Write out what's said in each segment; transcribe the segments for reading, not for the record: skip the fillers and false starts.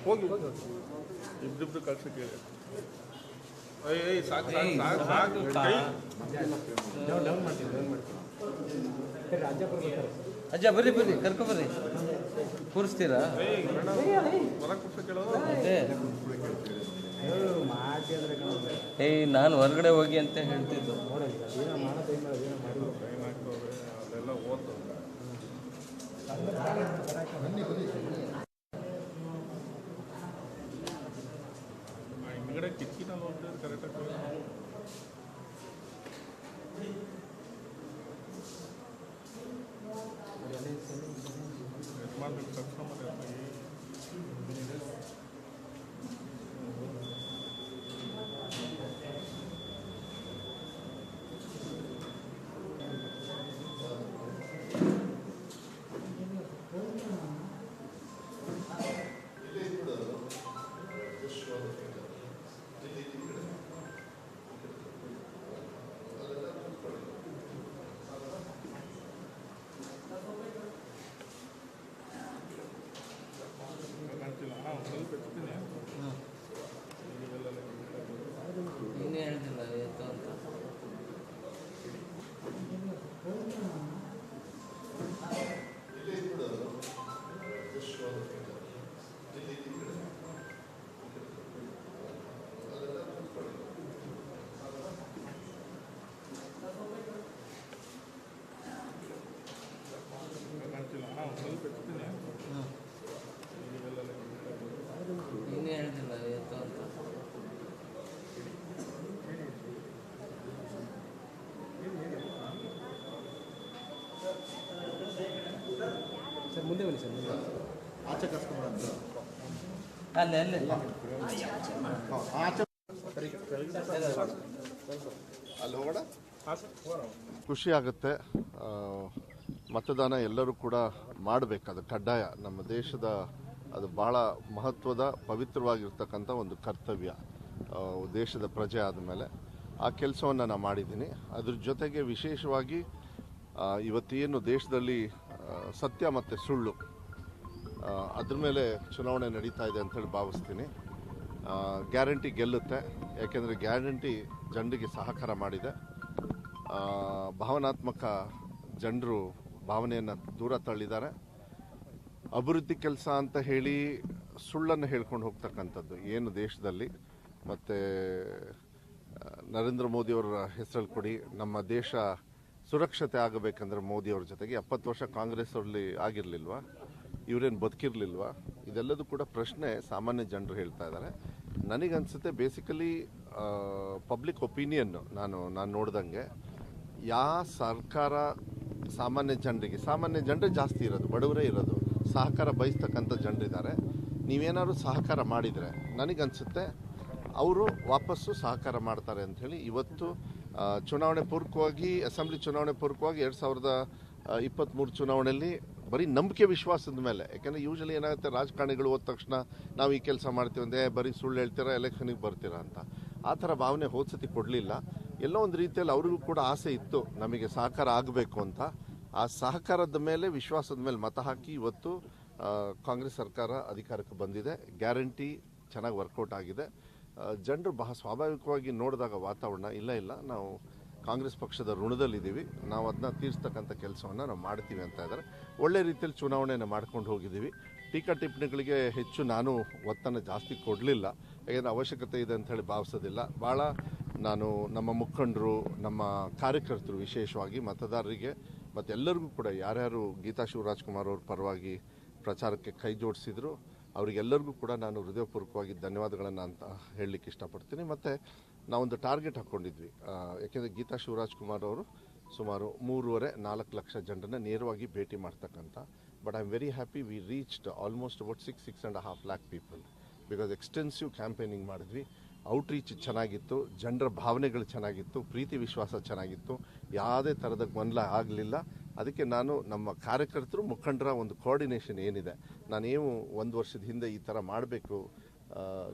ಹೋಗಿ ಇಬ್ರಿಬ್ರು ಕಳ್ಸಕ್ಕೆ ಹೇಳಿ. ಸಾಕು ಅಜ್ಜ ಬರ್ರಿ ಬರ್ರಿ ಕರ್ಕೊಬರ್ರಿ ಕೂರಿಸ್ತೀರಾ? ನಾನು ಹೊರಗಡೆ ಹೋಗಿ ಅಂತ ಹೇಳ್ತಿದ್ದು. ಹಿಂಗಡೆ ಕಿಟಕಿನಲ್ಲಿ ಹೋಗ್ತಿದ್ರೆ ಕರೆಕ್ಟಾಗಿ ಯಜಮಾನ್ರಿಗೆ ಕರ್ಕೊಂಬರ್ರಿ. ಇನ್ನೇ ಹೇಳ್ತಿಲ್ಲ ಎತ್ತು ಅಂತ. ಇನ್ನೇ ಹೇಳ್ತಿಲ್ಲ ಎತ್ತು ಅಂತ. ಸರ್ ಮುಂದೆ ಬನ್ನಿ ಸರ್, ಮುಂದೆ ಆಚೆ ಕರ್ಸ್ಕೊಂಡು ಅಲ್ಲೇ ಅಲ್ಲೇ ಅಲ್ಲಿ ಹೋಗೋಣ. ಖುಷಿ ಆಗುತ್ತೆ. ಮತದಾನ ಎಲ್ಲರೂ ಕೂಡ ಮಾಡಬೇಕು, ಅದು ಕಡ್ಡಾಯ. ನಮ್ಮ ದೇಶದ ಅದು ಭಾಳ ಮಹತ್ವದ ಪವಿತ್ರವಾಗಿರ್ತಕ್ಕಂಥ ಒಂದು ಕರ್ತವ್ಯ. ದೇಶದ ಪ್ರಜೆ ಆದಮೇಲೆ ಆ ಕೆಲಸವನ್ನು ನಾನು ಮಾಡಿದ್ದೀನಿ. ಅದ್ರ ಜೊತೆಗೆ ವಿಶೇಷವಾಗಿ ಇವತ್ತೇನು ದೇಶದಲ್ಲಿ ಸತ್ಯ ಮತ್ತು ಸುಳ್ಳು ಅದ್ರ ಮೇಲೆ ಚುನಾವಣೆ ನಡೀತಾ ಇದೆ ಅಂಥೇಳಿ ಭಾವಿಸ್ತೀನಿ. ಗ್ಯಾರಂಟಿ ಗೆಲ್ಲುತ್ತೆ, ಯಾಕೆಂದರೆ ಗ್ಯಾರಂಟಿ ಜನರಿಗೆ ಸಹಕಾರ ಮಾಡಿದೆ. ಭಾವನಾತ್ಮಕ ಜನರು ಭಾವನೆಯನ್ನು ದೂರ ತಳ್ಳಿದ್ದಾರೆ. ಅಭಿವೃದ್ಧಿ ಕೆಲಸ ಅಂತ ಹೇಳಿ ಸುಳ್ಳನ್ನು ಹೇಳ್ಕೊಂಡು ಹೋಗ್ತಕ್ಕಂಥದ್ದು ಏನು ದೇಶದಲ್ಲಿ, ಮತ್ತು ನರೇಂದ್ರ ಮೋದಿಯವರ ಹೆಸರಲ್ಲಿ ಕೊಡಿ, ನಮ್ಮ ದೇಶ ಸುರಕ್ಷತೆ ಆಗಬೇಕಂದ್ರೆ ಮೋದಿಯವ್ರ ಜೊತೆಗೆ 70 ವರ್ಷ ಕಾಂಗ್ರೆಸ್ ಅವರಲ್ಲಿ ಆಗಿರಲಿಲ್ವಾ? ಇವರೇನು ಬದುಕಿರಲಿಲ್ವಾ? ಇದೆಲ್ಲದೂ ಕೂಡ ಪ್ರಶ್ನೆ ಸಾಮಾನ್ಯ ಜನರು ಹೇಳ್ತಾ ಇದ್ದಾರೆ. ನನಗನ್ಸುತ್ತೆ ಬೇಸಿಕಲಿ ಪಬ್ಲಿಕ್ ಒಪಿನಿಯನ್ನು ನಾನು ನೋಡ್ದಂಗೆ ಯಾವ ಸರ್ಕಾರ ಸಾಮಾನ್ಯ ಜನರೇ ಜಾಸ್ತಿ ಇರೋದು, ಬಡವರೇ ಇರೋದು, ಸಹಕಾರ ಬಯಸ್ತಕ್ಕಂಥ ಜನರಿದ್ದಾರೆ. ನೀವೇನಾದ್ರು ಸಹಕಾರ ಮಾಡಿದರೆ ನನಗನ್ಸುತ್ತೆ ಅವರು ವಾಪಸ್ಸು ಸಹಕಾರ ಮಾಡ್ತಾರೆ ಅಂಥೇಳಿ ಇವತ್ತು ಚುನಾವಣೆ ಪೂರ್ವಕವಾಗಿ, ಅಸೆಂಬ್ಲಿ ಚುನಾವಣೆ ಪೂರ್ವಕವಾಗಿ 2023 ಚುನಾವಣೆಯಲ್ಲಿ ಬರೀ ನಂಬಿಕೆ ವಿಶ್ವಾಸದ ಮೇಲೆ, ಯಾಕೆಂದರೆ ಯೂಶಲಿ ಏನಾಗುತ್ತೆ, ರಾಜಕಾರಣಿಗಳು ಹೋದ ತಕ್ಷಣ ನಾವು ಈ ಕೆಲಸ ಮಾಡ್ತೀವಿ ಅಂದರೆ ಬರೀ ಸುಳ್ಳು ಹೇಳ್ತೀರಾ, ಎಲೆಕ್ಷನಿಗೆ ಬರ್ತೀರಾ ಅಂತ. ಆ ಥರ ಭಾವನೆ ಹೋದ ಸತಿ ಕೊಡಲಿಲ್ಲ. ಎಲ್ಲೋ ಒಂದು ರೀತಿಯಲ್ಲಿ ಅವ್ರಿಗೂ ಕೂಡ ಆಸೆ ಇತ್ತು ನಮಗೆ ಸಹಕಾರ ಆಗಬೇಕು ಅಂತ. ಆ ಸಹಕಾರದ ಮೇಲೆ, ವಿಶ್ವಾಸದ ಮೇಲೆ ಮತ ಹಾಕಿ ಇವತ್ತು ಕಾಂಗ್ರೆಸ್ ಸರ್ಕಾರ ಅಧಿಕಾರಕ್ಕೆ ಬಂದಿದೆ. ಗ್ಯಾರಂಟಿ ಚೆನ್ನಾಗಿ ವರ್ಕೌಟ್ ಆಗಿದೆ. ಜನರು ಬಹಳ ಸ್ವಾಭಾವಿಕವಾಗಿ ನೋಡಿದಾಗ ವಾತಾವರಣ ಇಲ್ಲ ನಾವು ಕಾಂಗ್ರೆಸ್ ಪಕ್ಷದ ಋಣದಲ್ಲಿದ್ದೀವಿ, ನಾವು ಅದನ್ನ ತೀರಿಸ್ತಕ್ಕಂಥ ಕೆಲಸವನ್ನು ನಾವು ಮಾಡ್ತೀವಿ ಅಂತ ಇದ್ದಾರೆ. ಒಳ್ಳೆ ರೀತಿಯಲ್ಲಿ ಚುನಾವಣೆಯನ್ನು ಮಾಡ್ಕೊಂಡು ಹೋಗಿದ್ದೀವಿ. ಟೀಕಾ ಟಿಪ್ಪಣಿಗಳಿಗೆ ಹೆಚ್ಚು ನಾನು ಒತ್ತನ್ನು ಜಾಸ್ತಿ ಕೊಡಲಿಲ್ಲ, ಯಾಕೆಂದರೆ ಅವಶ್ಯಕತೆ ಇದೆ ಅಂತ ಹೇಳಿ ಭಾವಿಸೋದಿಲ್ಲ. ಭಾಳ ನಾನು ನಮ್ಮ ಮುಖಂಡರು, ನಮ್ಮ ಕಾರ್ಯಕರ್ತರು, ವಿಶೇಷವಾಗಿ ಮತದಾರರಿಗೆ ಮತ್ತು ಎಲ್ಲರಿಗೂ ಕೂಡ ಯಾರ್ಯಾರು ಗೀತಾ ಶಿವರಾಜ್ಕುಮಾರ್ ಅವ್ರ ಪರವಾಗಿ ಪ್ರಚಾರಕ್ಕೆ ಕೈ ಜೋಡಿಸಿದ್ರು ಅವರಿಗೆಲ್ಲರಿಗೂ ಕೂಡ ನಾನು ಹೃದಯಪೂರ್ವಕವಾಗಿ ಧನ್ಯವಾದಗಳನ್ನು ಅಂತ ಹೇಳಲಿಕ್ಕೆ ಇಷ್ಟಪಡ್ತೀನಿ. ಮತ್ತು ನಾವೊಂದು ಟಾರ್ಗೆಟ್ ಹಾಕ್ಕೊಂಡಿದ್ವಿ, ಯಾಕೆಂದರೆ ಗೀತಾ ಶಿವರಾಜ್ಕುಮಾರ್ ಅವರು ಸುಮಾರು 3.5-4 ಲಕ್ಷ ಜನರನ್ನ ನೇರವಾಗಿ ಭೇಟಿ ಮಾಡ್ತಕ್ಕಂಥ. But I am very happy V reached almost about 6.5 lakh people, because extensive campaigning ಮಾಡಿದ್ವಿ. ಔಟ್ರೀಚ್ ಚೆನ್ನಾಗಿತ್ತು, ಜನರ ಭಾವನೆಗಳು ಚೆನ್ನಾಗಿತ್ತು, ಪ್ರೀತಿ ವಿಶ್ವಾಸ ಚೆನ್ನಾಗಿತ್ತು, ಯಾವುದೇ ಥರದ ಗೊಂದಲ ಆಗಲಿಲ್ಲ. ಅದಕ್ಕೆ ನಾನು ನಮ್ಮ ಕಾರ್ಯಕರ್ತರು, ಮುಖಂಡರ ಒಂದು ಕೋಆರ್ಡಿನೇಷನ್ ಏನಿದೆ, ನಾನೇನು 1 ವರ್ಷದ ಹಿಂದೆ ಈ ಥರ ಮಾಡಬೇಕು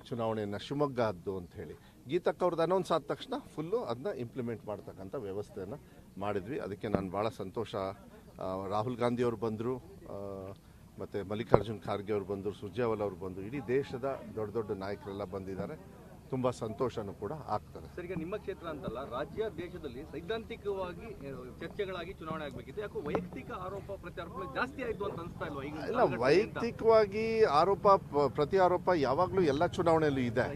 ಚುನಾವಣೆಯನ್ನು ಶಿವಮೊಗ್ಗದ್ದು ಅಂತ ಹೇಳಿ ಗೀತಕ್ಕ ಅವ್ರದ್ದು ಅನೌನ್ಸ್ ಆದ ತಕ್ಷಣ ಫುಲ್ಲು ಅದನ್ನ ಇಂಪ್ಲಿಮೆಂಟ್ ಮಾಡ್ತಕ್ಕಂಥ ವ್ಯವಸ್ಥೆಯನ್ನು ಮಾಡಿದ್ವಿ. ಅದಕ್ಕೆ ನಾನು ಭಾಳ ಸಂತೋಷ. ರಾಹುಲ್ ಗಾಂಧಿಯವರು ಬಂದರು, ಮತ್ತು ಮಲ್ಲಿಕಾರ್ಜುನ್ ಖರ್ಗೆ ಅವರು ಬಂದರು, ಸುರ್ಜೇವಾಲಾ ಅವರು ಬಂದು, ಇಡೀ ದೇಶದ ದೊಡ್ಡ ದೊಡ್ಡ ನಾಯಕರೆಲ್ಲ ಬಂದಿದ್ದಾರೆ. ತುಂಬ ಸಂತೋಷನೂ ಕೂಡ ಆಗ್ತದೆ. ಸರ್, ಈಗ ನಿಮ್ಮ ಕ್ಷೇತ್ರ ಅಂತಲ್ಲ, ರಾಜ್ಯ ದೇಶದಲ್ಲಿ ಸೈದ್ಧಾಂತಿಕವಾಗಿ ಚರ್ಚೆಗಳಾಗಿ ಚುನಾವಣೆ ಆಗಬೇಕಿತ್ತು. ಯಾಕೋ ವೈಯಕ್ತಿಕ ಆರೋಪ ಪ್ರತ್ಯಾರೋಪಗಳು ಜಾಸ್ತಿ ಆಯಿತು ಅಂತ ಅನಿಸ್ತಾ ಇಲ್ವಾ? ಈಗ ಇಲ್ಲ, ವೈಯಕ್ತಿಕವಾಗಿ ಆರೋಪ ಪ್ರತ್ಯಾರೋಪ ಯಾವಾಗಲೂ ಎಲ್ಲ ಚುನಾವಣೆಯಲ್ಲೂ ಇದೆ.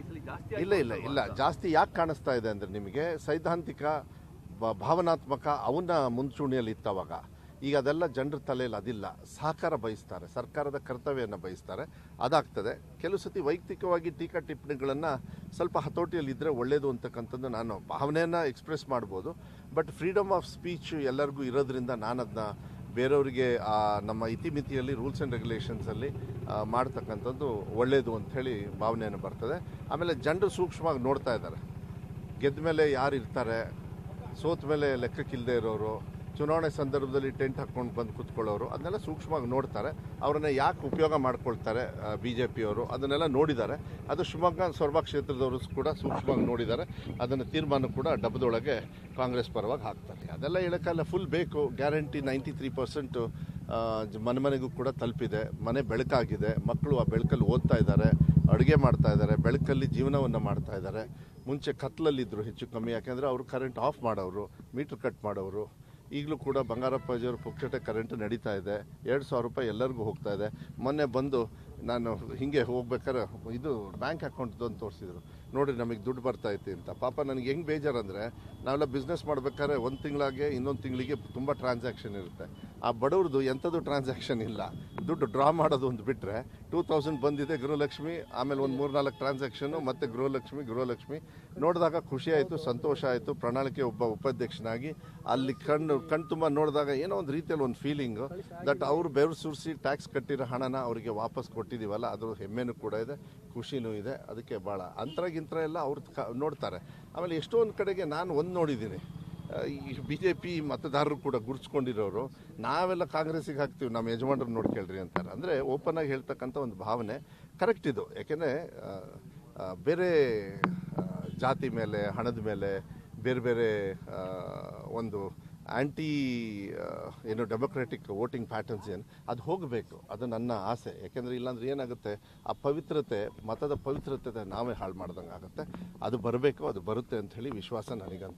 ಇಲ್ಲ ಜಾಸ್ತಿ ಯಾಕೆ ಕಾಣಿಸ್ತಾ ಇದೆ ಅಂದರೆ, ನಿಮಗೆ ಸೈದ್ಧಾಂತಿಕ ಭಾವನಾತ್ಮಕ ಅವನ್ನ ಮುಂಚೂಣಿಯಲ್ಲಿ ಇತ್ತವಾಗ. ಈಗ ಅದೆಲ್ಲ ಜನರ ತಲೆಯಲ್ಲಿ ಅದಿಲ್ಲ. ಸಹಕಾರ ಬಯಸ್ತಾರೆ, ಸರ್ಕಾರದ ಕರ್ತವ್ಯವನ್ನು ಬಯಸ್ತಾರೆ, ಅದಾಗ್ತದೆ. ಕೆಲವು ಸತಿ ವೈಯಕ್ತಿಕವಾಗಿ ಟೀಕಾ ಟಿಪ್ಪಣಿಗಳನ್ನು ಸ್ವಲ್ಪ ಹತೋಟಿಯಲ್ಲಿ ಇದ್ದರೆ ಒಳ್ಳೆಯದು ಅಂತಕ್ಕಂಥದ್ದು ನಾನು ಭಾವನೆಯನ್ನು ಎಕ್ಸ್ಪ್ರೆಸ್ ಮಾಡ್ಬೋದು. ಬಟ್ ಫ್ರೀಡಮ್ ಆಫ್ ಸ್ಪೀಚ್ ಎಲ್ಲರಿಗೂ ಇರೋದ್ರಿಂದ ನಾನು ಅದನ್ನ ಬೇರೆಯವರಿಗೆ ನಮ್ಮ ಇತಿಮಿತಿಯಲ್ಲಿ ರೂಲ್ಸ್ ಆ್ಯಂಡ್ ರೆಗ್ಯುಲೇಷನ್ಸಲ್ಲಿ ಮಾಡ್ತಕ್ಕಂಥದ್ದು ಒಳ್ಳೆಯದು ಅಂಥೇಳಿ ಭಾವನೆಯನ್ನು ಬರ್ತದೆ. ಆಮೇಲೆ ಜನರು ಸೂಕ್ಷ್ಮವಾಗಿ ನೋಡ್ತಾ ಇದ್ದಾರೆ. ಗೆದ್ದ ಮೇಲೆ ಯಾರು ಇರ್ತಾರೆ, ಸೋತ ಮೇಲೆ ಲೆಕ್ಕಕ್ಕಿಲ್ಲದೆ ಇರೋರು, ಚುನಾವಣೆ ಸಂದರ್ಭದಲ್ಲಿ ಟೆಂಟ್ ಹಾಕ್ಕೊಂಡು ಬಂದು ಕೂತ್ಕೊಳ್ಳೋರು, ಅದನ್ನೆಲ್ಲ ಸೂಕ್ಷ್ಮವಾಗಿ ನೋಡ್ತಾರೆ. ಅವರನ್ನ ಯಾಕೆ ಉಪಯೋಗ ಮಾಡ್ಕೊಳ್ತಾರೆ BJP ಅವರು, ಅದನ್ನೆಲ್ಲ ನೋಡಿದ್ದಾರೆ. ಅದು ಶಿವಮೊಗ್ಗ ಸೊರಬ ಕ್ಷೇತ್ರದವರು ಕೂಡ ಸೂಕ್ಷ್ಮವಾಗಿ ನೋಡಿದ್ದಾರೆ. ಅದನ್ನು ತೀರ್ಮಾನ ಕೂಡ ಡಬ್ಬದೊಳಗೆ ಕಾಂಗ್ರೆಸ್ ಪರವಾಗಿ ಹಾಕ್ತಾರೆ. ಅದೆಲ್ಲ ಹೇಳೋಕ್ಕೆಲ್ಲ ಫುಲ್ ಬೇಕು. ಗ್ಯಾರಂಟಿ 93% ಮನೆಗೂ ಕೂಡ ತಲುಪಿದೆ. ಮನೆ ಬೆಳಕಾಗಿದೆ. ಮಕ್ಕಳು ಆ ಬೆಳಕಲ್ಲಿ ಓದ್ತಾ ಇದ್ದಾರೆ, ಅಡುಗೆ ಮಾಡ್ತಾ ಇದ್ದಾರೆ, ಬೆಳಕಲ್ಲಿ ಜೀವನವನ್ನು ಮಾಡ್ತಾ ಇದ್ದಾರೆ. ಮುಂಚೆ ಕತ್ಲಲ್ಲಿದ್ದರು ಹೆಚ್ಚು ಕಮ್ಮಿ, ಯಾಕೆಂದರೆ ಅವರು ಕರೆಂಟ್ ಆಫ್ ಮಾಡೋರು, ಮೀಟ್ರ್ ಕಟ್ ಮಾಡೋರು. ಈಗಲೂ ಕೂಡ ಬಂಗಾರಪ್ಪಾಜಿಯವರು ಪುಕ್ಷಟೆ ಕರೆಂಟ್ ನಡೀತಾ ಇದೆ. 2,000 ರೂಪಾಯಿ ಎಲ್ಲರಿಗೂ ಹೋಗ್ತಾ ಇದೆ. ಮೊನ್ನೆ ಬಂದು ನಾನು ಹೀಗೆ ಹೋಗ್ಬೇಕಾದ್ರೆ ಇದು ಬ್ಯಾಂಕ್ ಅಕೌಂಟ್ದು ಅಂತ ತೋರಿಸಿದ್ರು. ನೋಡಿರಿ ನಮಗೆ ದುಡ್ಡು ಬರ್ತಾ ಐತಿ ಅಂತ. ಪಾಪ ನನಗೆ ಹೆಂಗೆ ಬೇಜಾರಂದರೆ, ನಾವೆಲ್ಲ ಬಿಸ್ನೆಸ್ ಮಾಡ್ಬೇಕಾದ್ರೆ ಒಂದು ತಿಂಗಳಿಗೆ ಇನ್ನೊಂದು ತಿಂಗಳಿಗೆ ತುಂಬ ಟ್ರಾನ್ಸಾಕ್ಷನ್ ಇರುತ್ತೆ. ಆ ಬಡವ್ರದ್ದು ಎಂಥದ್ದು ಟ್ರಾನ್ಸಾಕ್ಷನ್ ಇಲ್ಲ. ದುಡ್ಡು ಡ್ರಾ ಮಾಡೋದು ಒಂದು ಬಿಟ್ಟರೆ 2000 ಬಂದಿದೆ ಗೃಹಲಕ್ಷ್ಮಿ, ಆಮೇಲೆ ಒಂದು 3-4 ಟ್ರಾನ್ಸಾಕ್ಷನು, ಮತ್ತು ಗೃಹಲಕ್ಷ್ಮಿ ನೋಡಿದಾಗ ಖುಷಿ ಆಯಿತು, ಸಂತೋಷ ಆಯಿತು. ಪ್ರಣಾಳಿಕೆ ಒಬ್ಬ ಉಪಾಧ್ಯಕ್ಷನಾಗಿ ಅಲ್ಲಿ ಕಣ್ಣು ತುಂಬ ನೋಡಿದಾಗ ಏನೋ ಒಂದು ರೀತಿಯಲ್ಲಿ ಒಂದು ಫೀಲಿಂಗು ದಟ್ ಅವರು ಬೆವರು ಸುರಿಸಿ ಟ್ಯಾಕ್ಸ್ ಕಟ್ಟಿರೋ ಹಣನ ಅವರಿಗೆ ವಾಪಸ್ ಕೊಟ್ಟಿದ್ದೀವಲ್ಲ, ಅದ್ರ ಹೆಮ್ಮೆನೂ ಕೂಡ ಇದೆ, ಖುಷಿನೂ ಇದೆ. ಅದಕ್ಕೆ ಭಾಳ ಅಂತರಗಿಂತರ ಎಲ್ಲ ಅವ್ರು ನೋಡ್ತಾರೆ. ಆಮೇಲೆ ಎಷ್ಟೊಂದು ಕಡೆಗೆ ನಾನು ಒಂದು ನೋಡಿದ್ದೀನಿ, ಈ BJP ಮತದಾರರು ಕೂಡ ಗುರುತಿಸ್ಕೊಂಡಿರೋರು ನಾವೆಲ್ಲ ಕಾಂಗ್ರೆಸ್ಸಿಗೆ ಹಾಕ್ತೀವಿ, ನಮ್ಮ ಯಜಮಾನರು ನೋಡ್ಕೊಳ್ರಿ ಅಂತಾರೆ. ಅಂದರೆ ಓಪನ್ ಆಗಿ ಹೇಳ್ತಕ್ಕಂಥ ಒಂದು ಭಾವನೆ ಕರೆಕ್ಟ್ ಇದು. ಯಾಕೆಂದರೆ ಬೇರೆ ಜಾತಿ ಮೇಲೆ, ಹಣದ ಮೇಲೆ, ಬೇರೆ ಬೇರೆ ಒಂದು ಆ್ಯಂಟಿ ಡೆಮೊಕ್ರೆಟಿಕ್ ವೋಟಿಂಗ್ ಪ್ಯಾಟರ್ನ್ಸ್ ಅದು ಹೋಗಬೇಕು. ಅದು ನನ್ನ ಆಸೆ. ಯಾಕೆಂದರೆ ಇಲ್ಲಾಂದ್ರೆ ಏನಾಗುತ್ತೆ, ಆ ಪವಿತ್ರತೆ, ಮತದ ಪವಿತ್ರತೆ ನಾವೇ ಹಾಳು ಮಾಡ್ದಂಗೆ ಆಗುತ್ತೆ. ಅದು ಬರಬೇಕು, ಅದು ಬರುತ್ತೆ ಅಂಥೇಳಿ ವಿಶ್ವಾಸ ನನಗಂತ.